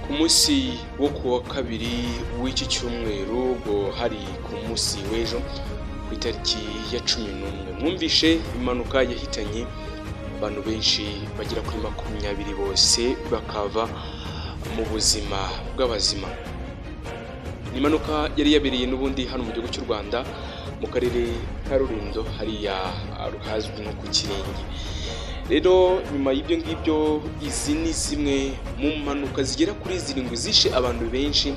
ku munsi wo kuwa kabiri w'iki cyumweru ngo hari ku munsi w'ejo ku itariki ya 11 mwumvishe impanuka yahitanye abantu benshi bagera kuri 20 bose bakava mu buzima bw'abazima. Ni impanuka yari yabereye n'ubundi hano mu gihugu cy'u Rwanda mu karere ka Rulindo hariya ruhazwi nko ku Kirenge. Rero nyuma y'ibyo ngibyo izi ni zimwe mu mpanuka zigera kuri 7 zishe abantu benshi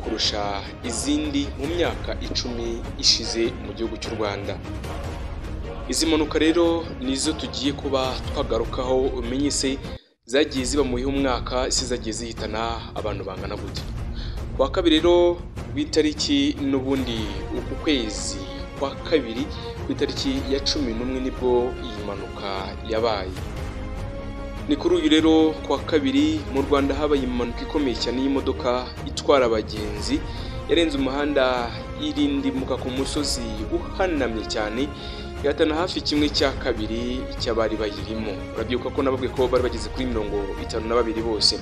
kurusha izindi mu myaka 10 ishize mu gihugu cy'u Rwanda. Izi mpanuka rero nizo tugiye kuba twagarukaho umenye se zagiye ziba mu mwaka isi zagiye zihitana abantu bangana gute. Kwa kabiri rero w'itariki n'ubundi uku kwezi kwa kabiri ku itariki ya 11 nibwo iyi mpanuka yabaye. Ni kuri uyu rero kwa kabiri mu Rwanda habaye impanuka ikomeye cyane y'imodoka itwara abagenzi yarenze umuhanda irindimuka ku musozi uhanamye cyane yatana hafi kimwe cya kabiri cy'abari bayirimo. Urabyuka ko nababwe ko bari bageze kuri 52 bose.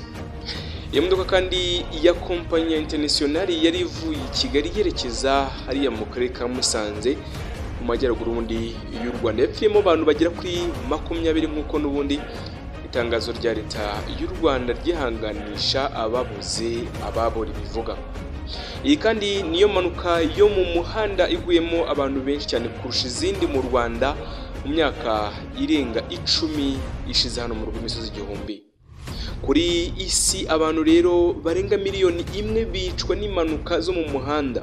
Iyo modoka kandi ya kompanyi international yari ivuye i Kigali yerekeza hariya mu karere ka Musanze mu majyaruguru ubundi y'u Rwanda. Yapfiyemo abantu bagera kuri 20 nk'uko n'ubundi itangazo rya leta y'u Rwanda ryihanganisha ababuze ababo ribivuga. Iyi kandi niyo mpanuka yo mu muhanda iguyemo abantu benshi cyane kurusha izindi mu Rwanda mu myaka irenga 10 ishize hano mu rw'imisozi igihumbi. Kuri isi abantu rero barenga miliyoni 1 bicwa n'impanuka zo mu muhanda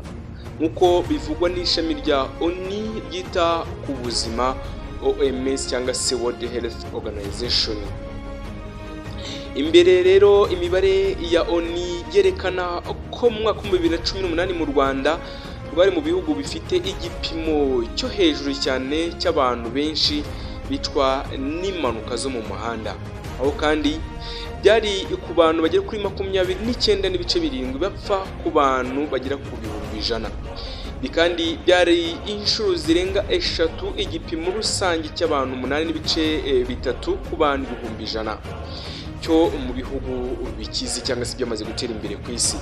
nkuko bivugwa n'ishami rya ONU ryita ku buzima OMS cyangwa se World Health Organization. Imbere rero imibare ya ONU yerekana ko mu mwaka wa 2018 mu Rwanda rwari mu bihugu bifite igipimo cyo hejuru cyane cy'abantu benshi bicwa n'impanuka zo mu muhanda, aho kandi byari ku bantu bagera kuri 29.7 bapfa ku bantu bagera ku 100,000. Kandi byari inshuro zirenga 3 igipimo rusange cy'abantu 8.3 ku bantu 100,000 cyo mu bihugu bikize cyangwa se byamaze gutera imbere ku isi.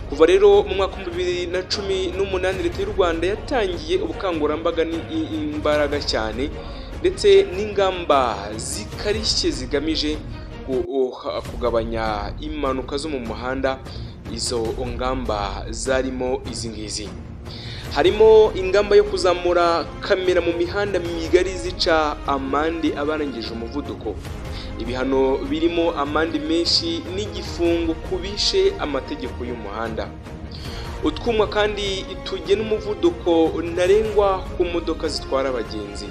Kuva rero mu mwaka wa 2018 leta y'u Rwanda yatangiye ubukangurambaga n'imbaraga cyane ndetse n'ingamba zikarishye zigamije kugabanya impanuka zo mu muhanda. Izo ngamba zarimo izi ngizi: harimo ingamba yo kuzamura kamera mu mihanda migari zica amande abarangije umuvuduko. Ibihano birimo amande menshi n'igifungo kubishe amategeko y'umuhanda. Utwuma kandi tugena umuvuduko ntarengwa ku modoka zitwara abagenzi.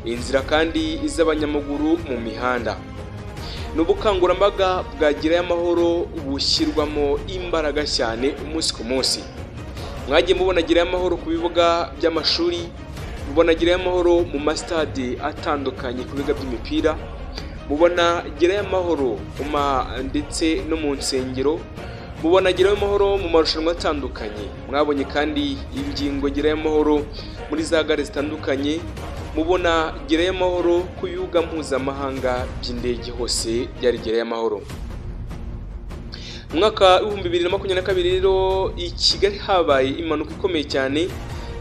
Inzira kandi iz'abanyamaguru mu mihanda. N'ubukangurambaga bwagirayo amahoro bushyirwamo imbaraga cyane umunsi ku munsi. Mwagiye mubona girayo amahoro ku bibuga by'amashuri, mubona girayo amahoro mu mastade atandukanye ku biga by'imipira, mubona girayo amahoro ndetse no mu nsengero, mubona girayo amahoro mu marushanwa atandukanye. Mwabonye kandi ingingo girayo amahoro muri za gare zitandukanye, mubona girayo amahoro ku bibuga mpuzamahanga by'indege hose byari girayo amahoro. Mu mwaka wa 2022 rero i Kigali habaye impanuka ikomeye cyane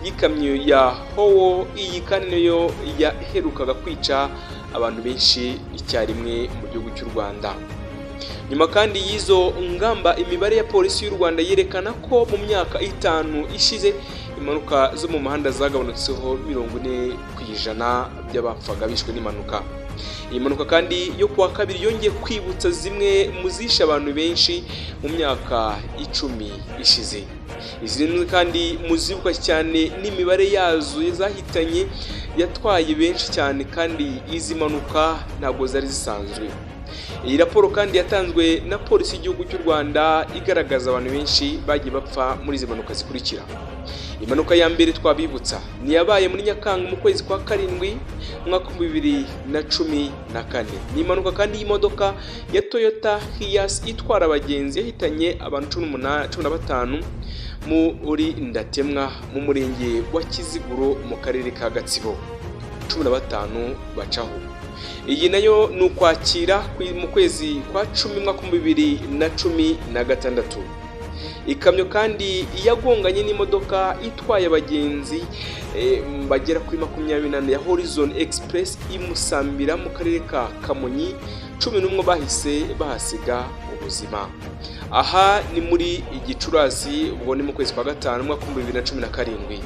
y'ikamyo ya Howo. Iyi kandi nayo yaherukaga kwica abantu benshi icyarimwe mu gihugu cy'u Rwanda. Nyuma kandi y'izo ngamba imibare ya polisi y'u Rwanda yerekana ko mu myaka 5 ishize impanuka zo mu muhanda zagabanutseho 40% by'abapfaga bishwe n'impanuka. Iyi mpanuka kandi yo kuwa kabiri yongeye kwibutsa zimwe mu zishe abantu benshi mu myaka 10 ishize. Izi kandi muzibuka cyane n'imibare yazo zahitanye yatwaye benshi cyane kandi izi mpanuka ntabwo zari zisanzwe. Iyi raporo kandi yatanzwe na polisi y'igihugu cy'u Rwanda igaragaza abantu benshi bagiye bapfa muri izi mpanuka zikurikira. Impanuka ya mbere twabibutsa ni yabaye muri Nyakanga mu kwezi kwa 7 mwaka wa 2014. Ni impanuka kandi y'imodoka ya Toyota Hiace itwara abagenzi yahitanye abantu 15 muri Ndatemwa mu murenge wa Kiziguro mu karere ka Gatsibo. 15 bacaho. iyi nayo ni ukwakira mu kwezi kwa 10 mwaka 2016. Ikamyo kandi yagonganye n'imodoka itwaye abagenzi bagera kuri 24 ya Horizon Express imusambira mu karere ka Kamonyi, 11 bahise bahasiga ubuzima. Aha ni muri Gicurasi, ubwo ni mu kwezi kwa 5 mwaka 2017.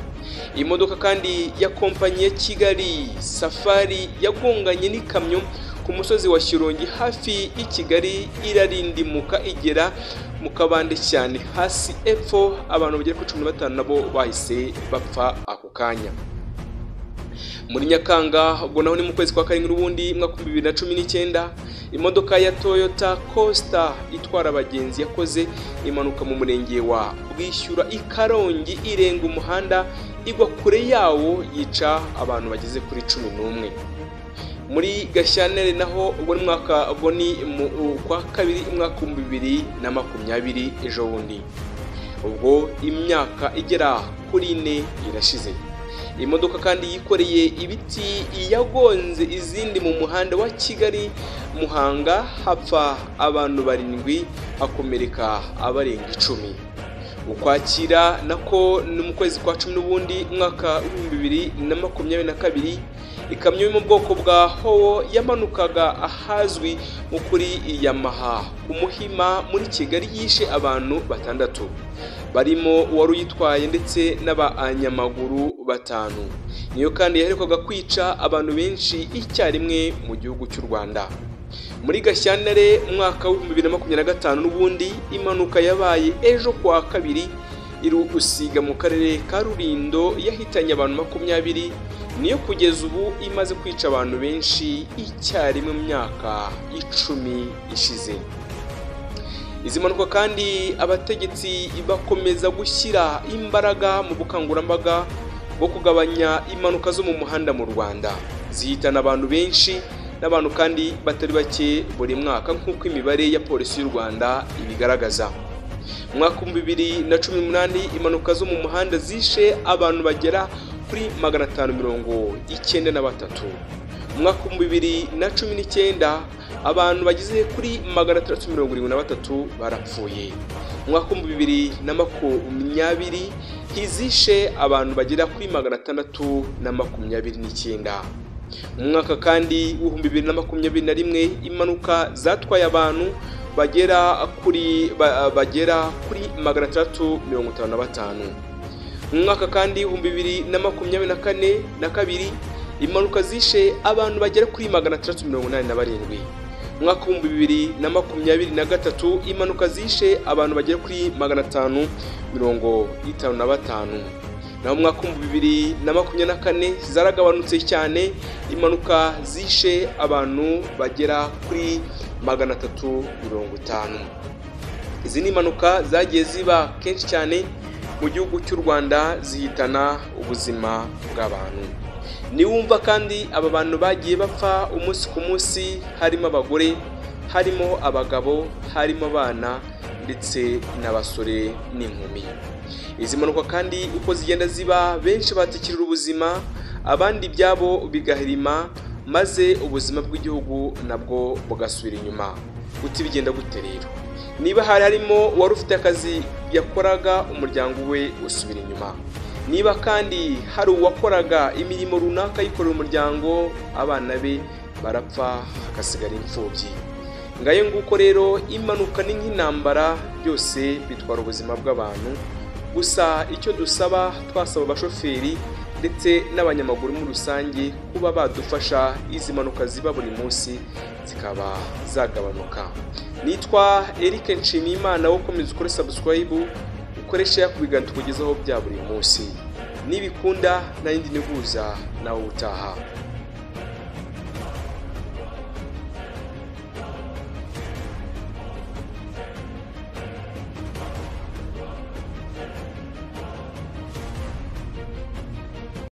Imodoka kandi ya kompanyi ya Kigali Safari yagonganye n'ikamyo ku musozi wa Shyorongi hafi i Kigali, irarindimuka igera mu kabande cyane hasi epfo, abantu bagera kuri 15 nabo bahise bapfa ako kanya. Muri Nyakanga, ubwo naho ni mu kwezi kwa 7 n'ubundi mwaka 2019, imodoka ya Toyota Coaster itwara abagenzi yakoze imanuka mu murenge wa Bwishyura i Karongi, irenga umuhanda igwa kure yawo, yica abantu bageze kuri 11. Muri Gashyantare naho, ubwo ni mwaka mu kwa 2 mwaka 2020 ejo bundi, ubwo imyaka igera kuri 4 irashize. Imodoka kandi yikoreye ibiti yagonze izindi mu muhanda wa Kigali Muhanga, hapfa abantu 7, hakomereka abarenga 10. Ukwakira nako ni mu kwezi kwa 10 n'ubundi mwaka 2022, ikamyo yo mu bwoko bwa Howo yamanukaga ahazwi mu kuri Yamaha ku Muhima muri Kigali, yishe abantu 6, barimo uwari uyitwaye ndetse n'abanyamaguru 5. Niyo kandi yaherukaga kwica abantu benshi icyarimwe mu gihugu cy'u Rwanda. Muri Gashyantare mwaka wa 2025 n'ubundi, impanuka yabaye ejo kwa 2 irugusiga mu karere ka Rulindo yahitanye abantu 20, niyo kugeza ubu imaze kwica abantu benshi icyarimwe mu myaka 10 ishize. Izi mpanuka kandi abategetsi bakomeza gushyira imbaraga mu bukangurambaga bwo kugabanya impanuka zo mu muhanda mu Rwanda, zihitana abantu benshi n'abantu kandi batari bake buri mwaka nk'uko imibare ya polisi y'u Rwanda ibigaragaza. Mwaka 2018 impanuka zo mu muhanda zishe abantu bagera kuri 593. Mwaka 2019 abantu bageze kuri 673 barapfuye. Mwaka 2020 hizishe abantu bagera kuri 629. Mwaka kandi 2021 impanuka zatwaye abantu bagera kuri 655. Mwaka kandi 2022 impanuka zishe abantu bagera kuri 687. Mwaka 2023 impanuka zishe abantu bagera kuri 555. Naho mwaka 2024 zaragabanutse cyane, impanuka zishe abantu bagera kuri 350. Izi ni impanuka zagiye ziba kenshi cyane mu gihugu cy'u Rwanda, zihitana ubuzima bw'abantu. Niwumva kandi aba bantu bagiye bapfa umunsi ku munsi, harimo abagore, harimo abagabo, harimo abana ndetse n'abasore n'inkumi. Izi mpanuka kandi uko zigenda ziba, benshi batikirira ubuzima, abandi byabo bigahirima, maze ubuzima bw'igihugu nabwo bugasubira inyuma. Uti bigenda gute rero? Niba harimo wari ufite akazi yakoraga, umuryango we usubira inyuma. Niba kandi hari uwakoraga imirimo runaka yikorera umuryango, abana be barapfa hagasigara imfubyi. Ngaye nguko rero, impanuka ni nk'intambara, byose bitwara ubuzima bw'abantu. Gusa icyo dusaba, twasaba abashoferi ndetse n'abanyamaguru muri rusange kuba badufasha izi mpanuka ziba buri munsi zikaba zagabanuka. Nitwa Eric Nshimiyimana, wo komeza ukore subscribe, ukoresha yakubigana tukugezaho bya buri munsi. Nibikunda na yindi niguza nawe utaha.